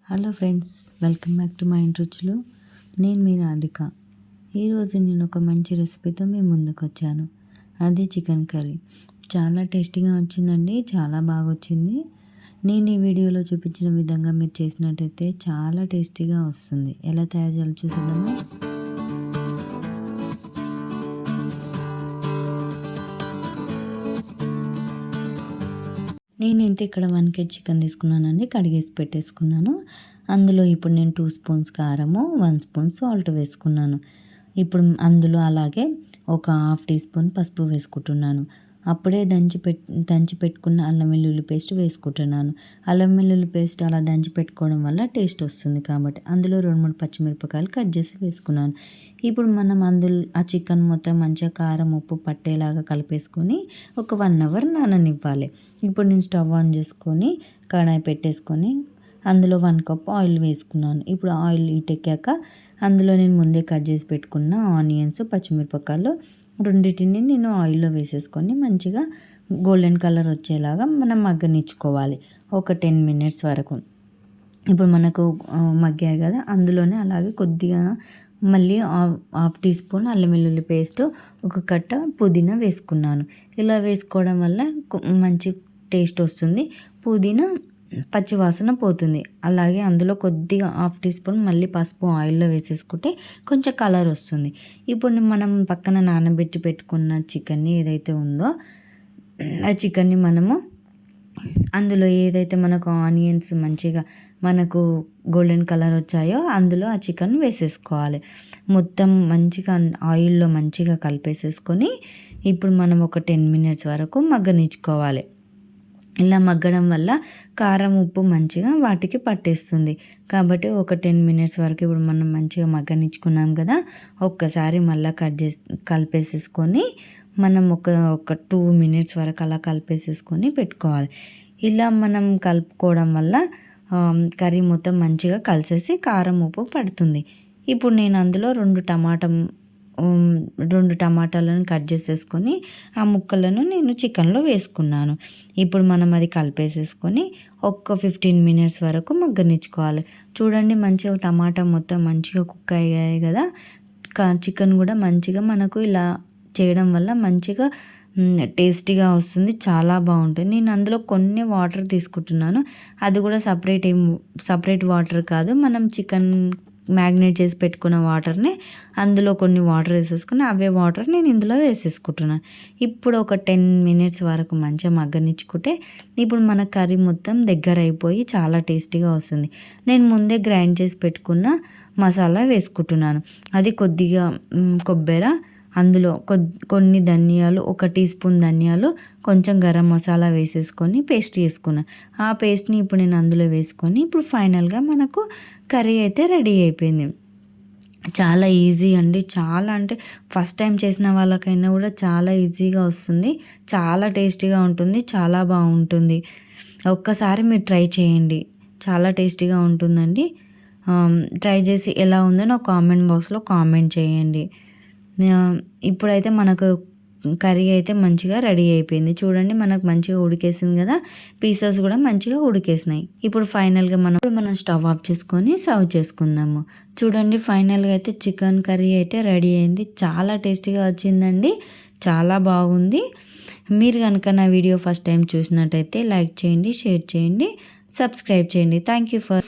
Hello friends, welcome back to మా ఇంటి రుచులు. నేను మీ రాధిక. ఈరోజు నేను ఒక మంచి రెసిపీతో మీ ముందుకు వచ్చాను. అది చికెన్ కర్రీ. చాలా టేస్టీగా వచ్చిందండి, చాలా బాగా వచ్చింది. నేను ఈ వీడియోలో చూపించిన విధంగా మీరు చేసినట్టయితే చాలా టేస్టీగా వస్తుంది. ఎలా తయారు చేయాలో చూసేద్దామా? నేనైతే ఇక్కడ 1 kg చికెన్ తీసుకున్నానండి, కడిగేసి పెట్టేసుకున్నాను. అందులో ఇప్పుడు నేను 2 స్పూన్స్ కారము, 1 స్పూన్ సాల్ట్ వేసుకున్నాను. ఇప్పుడు అందులో అలాగే ఒక హాఫ్ టీ స్పూన్ పసుపు వేసుకుంటున్నాను. అప్పుడే దంచి పెట్టుకున్న అల్లం వెల్లుల్లి పేస్ట్ వేసుకుంటున్నాను. అల్లం వెల్లుల్లి పేస్ట్ అలా దంచి పెట్టుకోవడం వల్ల టేస్ట్ వస్తుంది కాబట్టి అందులో 2-3 పచ్చిమిరపకాయలు కట్ చేసి వేసుకున్నాను. ఇప్పుడు మనం ఆ చికెన్ మొత్తం మంచిగా కారం ఉప్పు పట్టేలాగా కలిపేసుకొని ఒక 1 అవర్ నాననివ్వాలి. ఇప్పుడు నేను స్టవ్ ఆన్ చేసుకొని కడాయి పెట్టేసుకొని అందులో 1 కప్ ఆయిల్ వేసుకున్నాను. ఇప్పుడు ఆయిల్ హీటెక్కాక అందులో నేను ముందే కట్ చేసి పెట్టుకున్న ఆనియన్స్, పచ్చిమిరపకాయలు రెండింటిని నేను ఆయిల్లో వేసేసుకొని మంచిగా గోల్డెన్ కలర్ వచ్చేలాగా మనం మగ్గనిచ్చుకోవాలి ఒక 10 మినిట్స్ వరకు. ఇప్పుడు మనకు మగ్గాయి కదా, అందులోనే అలాగే కొద్దిగా మళ్ళీ హాఫ్ టీ స్పూన్ అల్లం వెల్లుల్లి పేస్ట్, ఒక కట్ట పుదీనా వేసుకున్నాను. ఇలా వేసుకోవడం వల్ల మంచి టేస్ట్ వస్తుంది, పుదీనా పచ్చి వాసన పోతుంది. అలాగే అందులో కొద్దిగా హాఫ్ టీ స్పూన్ మళ్ళీ పసుపు ఆయిల్లో వేసేసుకుంటే కొంచెం కలర్ వస్తుంది. ఇప్పుడు మనం పక్కన నానబెట్టి పెట్టుకున్న చికెన్ని ఏదైతే ఉందో ఆ చికెన్ని మనము అందులో ఏదైతే మనకు ఆనియన్స్ మంచిగా మనకు గోల్డెన్ కలర్ వచ్చాయో అందులో ఆ చికెన్ వేసేసుకోవాలి. మొత్తం మంచిగా ఆయిల్లో మంచిగా కలిపేసేసుకొని ఇప్పుడు మనం ఒక 10 మినిట్స్ వరకు మగ్గనిచ్చుకోవాలి. ఇలా మగ్గడం వల్ల కారం ఉప్పు మంచిగా వాటికి పట్టేస్తుంది కాబట్టి ఒక 10 మినిట్స్ వరకు ఇప్పుడు మనం మంచిగా మగ్గనిచ్చుకున్నాం కదా, ఒక్కసారి మళ్ళీ కలిపేసేసుకొని మనం ఒక 2 మినిట్స్ వరకు అలా కలిపేసేసుకొని పెట్టుకోవాలి. ఇలా మనం కలుపుకోవడం వల్ల కర్రీ మొత్తం మంచిగా కలిసేసి కారం ఉప్పు పడుతుంది. ఇప్పుడు నేను అందులో 2 టమాటాలను కట్ చేసేసుకొని ఆ ముక్కలను నేను చికెన్లో వేసుకున్నాను. ఇప్పుడు మనం అది కలిపేసేసుకొని ఒక 15 మినిట్స్ వరకు మగ్గనిచ్చుకోవాలి. చూడండి, మంచిగా టమాటా మొత్తం మంచిగా కుక్ అయ్యాయి కదా, చికెన్ కూడా మంచిగా మనకు ఇలా చేయడం వల్ల మంచిగా టేస్టీగా వస్తుంది, చాలా బాగుంటుంది. నేను అందులో కొన్ని వాటర్ తీసుకుంటున్నాను. అది కూడా సపరేట్ వాటర్ కాదు, మనం చికెన్ మ్యాగ్నేట్ చేసి పెట్టుకున్న వాటర్ని అందులో కొన్ని వాటర్ వేసేసుకుని అవే వాటర్ నేను ఇందులో వేసేసుకుంటున్నాను. ఇప్పుడు ఒక 10 మినిట్స్ వరకు మంచిగా మగ్గనిచ్చుకుంటే ఇప్పుడు మన కర్రీ మొత్తం దగ్గర అయిపోయి చాలా టేస్టీగా వస్తుంది. నేను ముందే గ్రైండ్ చేసి పెట్టుకున్న మసాలా వేసుకుంటున్నాను. అది కొద్దిగా కొబ్బరి, అందులో కొన్ని ధనియాలు, 1 టీ స్పూన్ ధనియాలు, కొంచెం గరం మసాలా వేసేసుకొని పేస్ట్ చేసుకున్నాను. ఆ పేస్ట్ని ఇప్పుడు నేను అందులో వేసుకొని ఇప్పుడు ఫైనల్గా మనకు కర్రీ అయితే రెడీ అయిపోయింది. చాలా ఈజీ అండి, చాలా అంటే ఫస్ట్ టైం చేసిన వాళ్ళకైనా కూడా చాలా ఈజీగా వస్తుంది, చాలా టేస్టీగా ఉంటుంది, చాలా బాగుంటుంది. ఒక్కసారి మీరు ట్రై చేయండి, చాలా టేస్టీగా ఉంటుందండి. ట్రై చేసి ఎలా ఉందో నాకు కామెంట్ బాక్స్లో కామెంట్ చేయండి. ఇప్పుడైతే మనకు కర్రీ అయితే మంచిగా రెడీ అయిపోయింది. చూడండి, మనకు మంచిగా ఉడికేసింది కదా, పీసెస్ కూడా మంచిగా ఉడికేసినాయి. ఇప్పుడు ఫైనల్గా మనం స్టవ్ ఆఫ్ చేసుకొని సర్వ్ చేసుకుందాము. చూడండి, ఫైనల్గా అయితే చికెన్ కర్రీ అయితే రెడీ అయింది, చాలా టేస్టీగా వచ్చిందండి, చాలా బాగుంది. మీరు కనుక నా వీడియో ఫస్ట్ టైం చూసినట్టయితే లైక్ చేయండి, షేర్ చేయండి, సబ్స్క్రైబ్ చేయండి. Thank you for